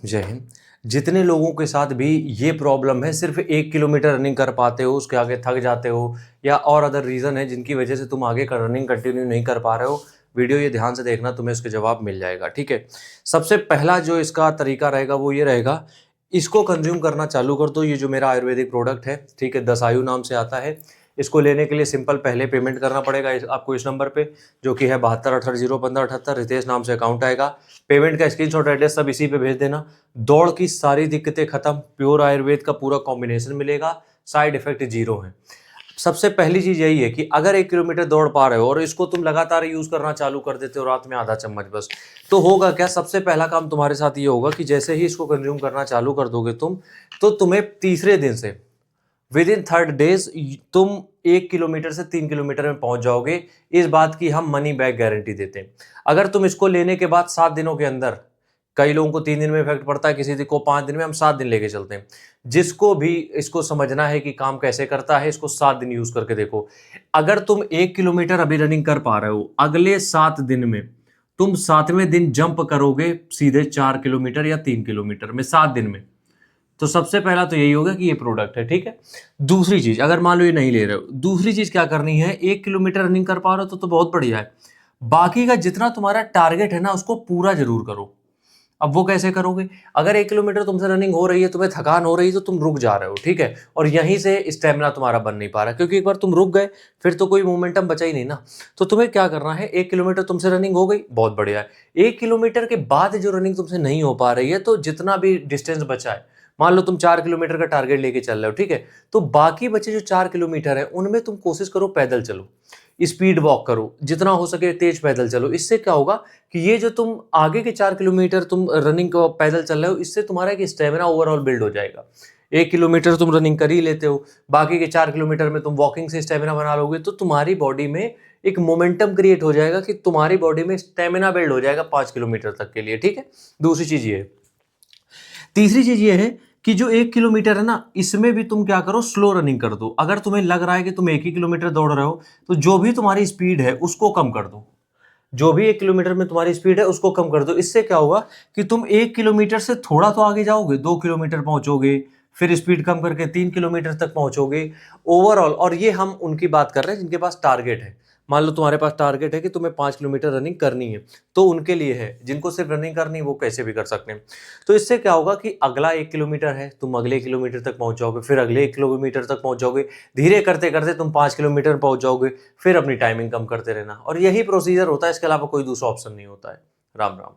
जय हिंद। जितने लोगों के साथ भी ये प्रॉब्लम है, सिर्फ 1 किलोमीटर रनिंग कर पाते हो, उसके आगे थक जाते हो या और अदर रीज़न है जिनकी वजह से तुम आगे रनिंग कंटिन्यू नहीं कर पा रहे हो, वीडियो ये ध्यान से देखना, तुम्हें इसके जवाब मिल जाएगा। ठीक है, सबसे पहला जो इसका तरीका रहेगा वो ये रहेगा, इसको कंज्यूम करना चालू कर दो। ये जो मेरा आयुर्वेदिक प्रोडक्ट है, ठीक है, दसायु नाम से आता है। इसको लेने के लिए सिंपल पहले पेमेंट करना पड़ेगा आपको इस नंबर पे, जो कि है 72 18 0 15 78। रितेश नाम से अकाउंट आएगा। पेमेंट का स्क्रीनशॉट, एड्रेस सब इसी पे भेज देना। दौड़ की सारी दिक्कतें खत्म, प्योर आयुर्वेद का पूरा कॉम्बिनेशन मिलेगा, साइड इफेक्ट जीरो है। सबसे पहली चीज यही है कि अगर 1 किलोमीटर दौड़ पा रहे हो और इसको तुम लगातार यूज करना चालू कर देते हो रात में आधा चम्मच बस, तो होगा क्या, सबसे पहला काम तुम्हारे साथ ये होगा कि जैसे ही इसको कंज्यूम करना चालू कर दोगे तुम, तो तुम्हें तीसरे दिन से विद इन 3 days तुम 1 किलोमीटर से 3 किलोमीटर में पहुंच जाओगे। इस बात की हम मनी बैक गारंटी देते हैं। अगर तुम इसको लेने के बाद 7 दिनों के अंदर, कई लोगों को 3 दिन में इफेक्ट पड़ता है, किसी को 5 दिन में, हम 7 दिन लेके चलते हैं। जिसको भी इसको समझना है कि काम कैसे करता है, इसको 7 दिन यूज करके देखो। अगर तुम 1 किलोमीटर अभी रनिंग कर पा रहे हो, अगले 7 दिन में तुम 7वें दिन जंप करोगे सीधे 4 किलोमीटर या 3 किलोमीटर में 7 दिन में। तो सबसे पहला तो यही होगा कि ये प्रोडक्ट है। ठीक है, दूसरी चीज, अगर मान लो ये नहीं ले रहे हो, दूसरी चीज क्या करनी है, 1 किलोमीटर रनिंग कर पा रहे हो तो बहुत बढ़िया है। बाकी का जितना तुम्हारा टारगेट है ना, उसको पूरा जरूर करो। अब वो कैसे करोगे, अगर 1 किलोमीटर तुमसे रनिंग हो रही है, तुम्हें थकान हो रही है, तो तुम रुक जा रहे हो, ठीक है, और यहीं से स्टेमिना तुम्हारा बन नहीं पा रहा, क्योंकि एक बार तुम रुक गए फिर तो कोई मोमेंटम बचा ही नहीं ना। तो तुम्हें क्या करना है, 1 किलोमीटर तुमसे रनिंग हो गई, बहुत बढ़िया है। 1 किलोमीटर के बाद जो रनिंग तुमसे नहीं हो पा रही है, तो जितना भी डिस्टेंस बचा है, मान लो तुम 4 किलोमीटर का टारगेट लेके चल रहे हो, ठीक है, तो बाकी बचे जो 4 किलोमीटर है उनमें तुम कोशिश करो पैदल चलो, स्पीड वॉक करो, जितना हो सके तेज पैदल चलो। इससे क्या होगा कि ये जो तुम आगे के 4 किलोमीटर तुम रनिंग को पैदल चल रहे हो, इससे तुम्हारा एक स्टेमिना ओवरऑल बिल्ड हो जाएगा। 1 किलोमीटर तुम रनिंग कर ही लेते हो, बाकी के 4 किलोमीटर में तुम वॉकिंग से स्टेमिना बना लोगे, तो तुम्हारी बॉडी में एक मोमेंटम क्रिएट हो जाएगा कि तुम्हारी बॉडी में स्टेमिना बिल्ड हो जाएगा 5 किलोमीटर तक के लिए। ठीक है, दूसरी चीज ये है। तीसरी चीज ये है कि जो 1 किलोमीटर है ना, इसमें भी तुम क्या करो, स्लो रनिंग कर दो। अगर तुम्हें लग रहा है कि तुम 1 ही किलोमीटर दौड़ रहे हो, तो जो भी तुम्हारी स्पीड है उसको कम कर दो। जो भी 1 किलोमीटर में तुम्हारी स्पीड है उसको कम कर दो। इससे क्या होगा कि तुम 1 किलोमीटर से थोड़ा तो आगे जाओगे, 2 किलोमीटर पहुंचोगे, फिर स्पीड कम करके 3 किलोमीटर तक पहुंचोगे ओवरऑल। और ये हम उनकी बात कर रहे हैं जिनके पास टारगेट है। मान लो तुम्हारे पास टारगेट है कि तुम्हें 5 किलोमीटर रनिंग करनी है, तो उनके लिए है। जिनको सिर्फ रनिंग करनी है वो कैसे भी कर सकते हैं। तो इससे क्या होगा कि अगला 1 किलोमीटर है, तुम अगले 1 किलोमीटर तक पहुंच जाओगे, फिर अगले 1 किलोमीटर तक पहुंच जाओगे, धीरे करते करते तुम 5 किलोमीटर पहुंच जाओगे, फिर अपनी टाइमिंग कम करते रहना। और यही प्रोसीजर होता है, इसके अलावा कोई दूसरा ऑप्शन नहीं होता है। राम राम।